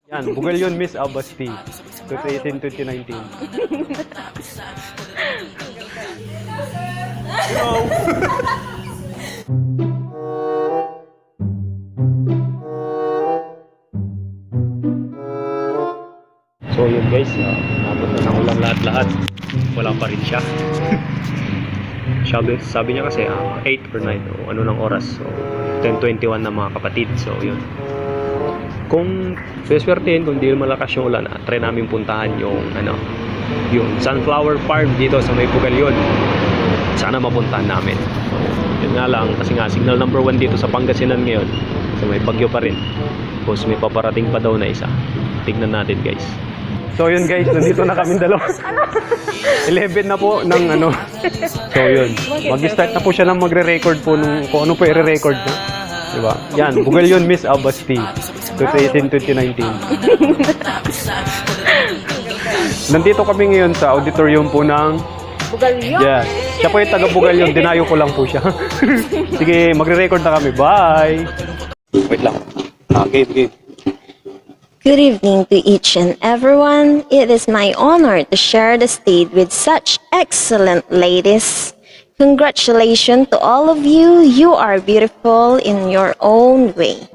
Yan, Bugallon Miss Abba 2018-2019. Hello! So yun guys, nabot na ng ulang lahat-lahat. Wala pa rin siya. Sabi niya kasi 8 or 9 o ano ng oras. So 10:21 na mga kapatid. So yun. Kung beswertein, kung di malakas yung ulan, try namin puntahan yung yung sunflower farm dito sa may Bugallon. Sana mapuntahan namin. So yun nga lang, kasi nga signal number 1 dito sa Pangasinan ngayon. So may bagyo pa rin. Tapos may paparating pa daw na isa. Tignan natin guys. So yun guys, nandito na kami dalawa. 11 na po ng So yun, mag-start na po siya ng magre-record po kung ano po i-record niya. Diba? Yan, Bugallon Miss Abba 2018-2019. Nandito kami ngayon sa auditorium po ng Bugallon? Yeah, siya po yung taga Bugallon, dinayo ko lang po siya. Sige, magre-record na kami. Bye! Wait lang. Game. Good evening to each and everyone. It is my honor to share the stage with such excellent ladies. Congratulations to all of you. You are beautiful in your own way.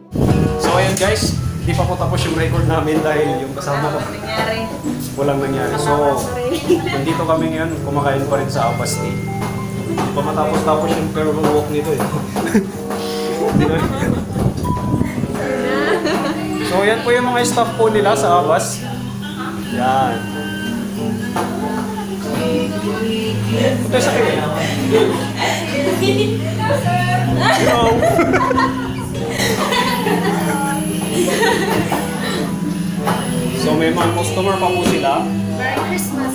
So ayun guys, hindi pa po tapos yung record namin dahil yung kasama ko walang nangyari. So, nandito kami ngayon, kumakain pa rin sa Abba Steak. Hindi pa matapos-tapos yung pero walk nito eh. So yan po yung mga staff po nila sa Abbas. Yan. Ito sa akin. Hello. So may mga customer pa po sila. Merry Christmas.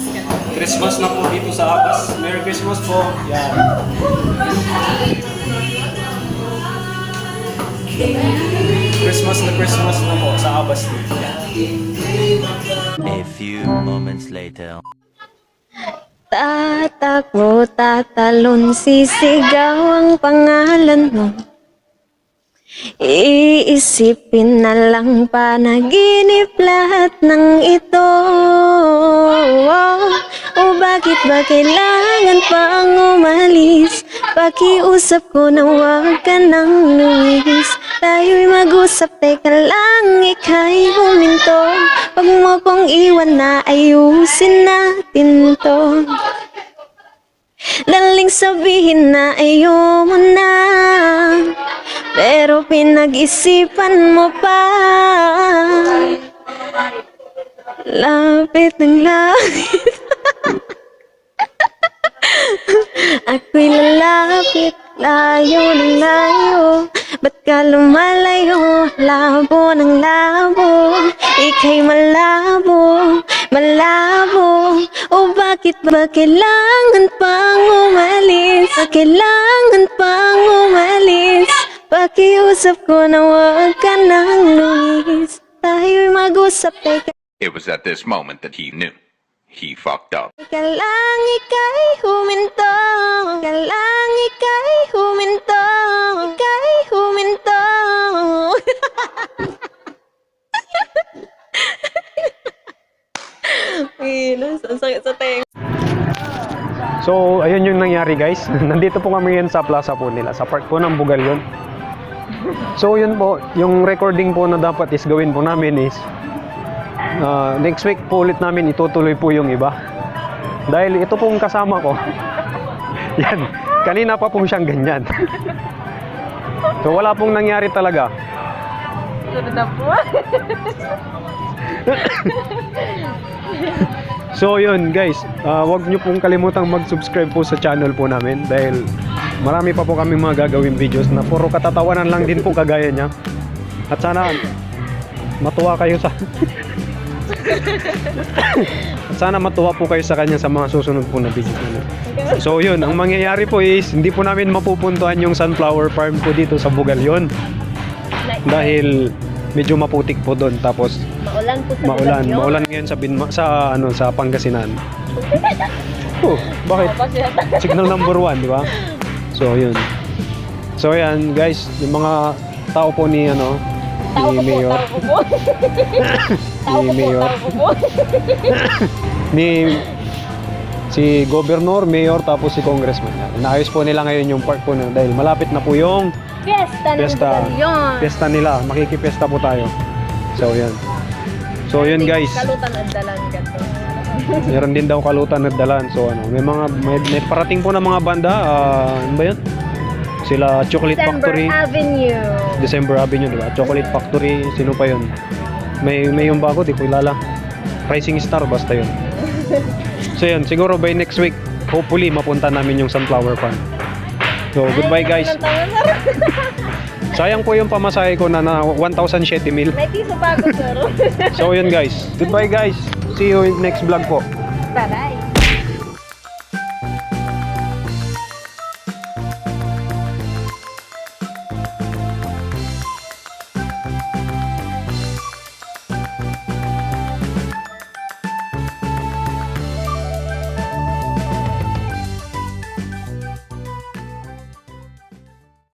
Christmas na po dito sa Abbas. Merry Christmas po. Yan. Christmas na po sa Abbas. A few moments later. Tatakbo, tatalon, sisigaw ang pangalan mo. Iisipin na lang panaginip lahat ng ito. O bakit ba kailangan pang umalis? Pakiusap ko na huwag ka nang lumis. Tayo'y mag-usap, teka lang, ika'y huminto. Pag mo kong iwan na, ayusin natin to. Daling sabihin na ayaw mo na, pero pinag-isipan mo pa. Lapit ng lapit. Ako'y lalapit, layo ng layo. Ba't ka lumalayo, labo ng labo? Ika'y malabo, malabo. O bakit ba kailangan pang umalis? Kailangan pang umalis? Pakiusap ko na huwag ka nang lumis. Tayo'y mag-usap, teka. It was at this moment that he knew. He fucked up. Teka lang, ika'y huminto. Teka lang, ika'y huminto. Ika'y huminto. Ang sakit sa tenga. So, ayun yung nangyari guys. Nandito po kami ngayon sa plaza po nila, sa park po ng Bugallon. So, yun po, yung recording po na dapat is gawin po namin is next week po ulit namin itutuloy po yung iba. Dahil ito pong kasama ko. Yan, kanina pa po siyang ganyan. So, wala pong nangyari talaga. So yun guys, wag nyo pong kalimutang mag-subscribe po sa channel po namin dahil marami pa po kami mga gagawin videos na puro katatawanan lang din po kagaya niya. At sana matuwa kayo sa sana matuwa po kayo sa kanya sa mga susunod po na video. So yun, ang mangyayari po is hindi po namin mapupuntuhan yung sunflower farm po dito sa Bugallon dahil medyo maputik po doon, tapos Maulan po sa maulan ngayon sa Pangasinan. Oh, bakit? Signal number 1, di ba? So yun. So yan guys, yung mga tao po ni ni Mayor. Ni Mayor. Ni si Governor, Mayor, tapos si Congressman. Naayos po nila ngayon yung park po na dahil malapit na po yung Fiesta ng Bugallon. Fiesta nila. Makikipiesta po tayo. So, yan. So, yun guys. Kalutan at dalan ka to. Meron din daw kalutan at dalan. So, ano, may parating po na mga banda. Ano ba yun? Sila Chocolate Factory. December Avenue, di ba? Chocolate Factory. Sino pa yun? May yung bago, di ko kilala. Rising Star, basta yun. So, yun. Siguro by next week, hopefully, mapunta namin yung Sunflower Farm. So, goodbye guys. Sayang po yung pamasahe ko na 1,007 mil. May piso bago, sir. So, yun guys. Goodbye guys. See you in next vlog po. Bye-bye.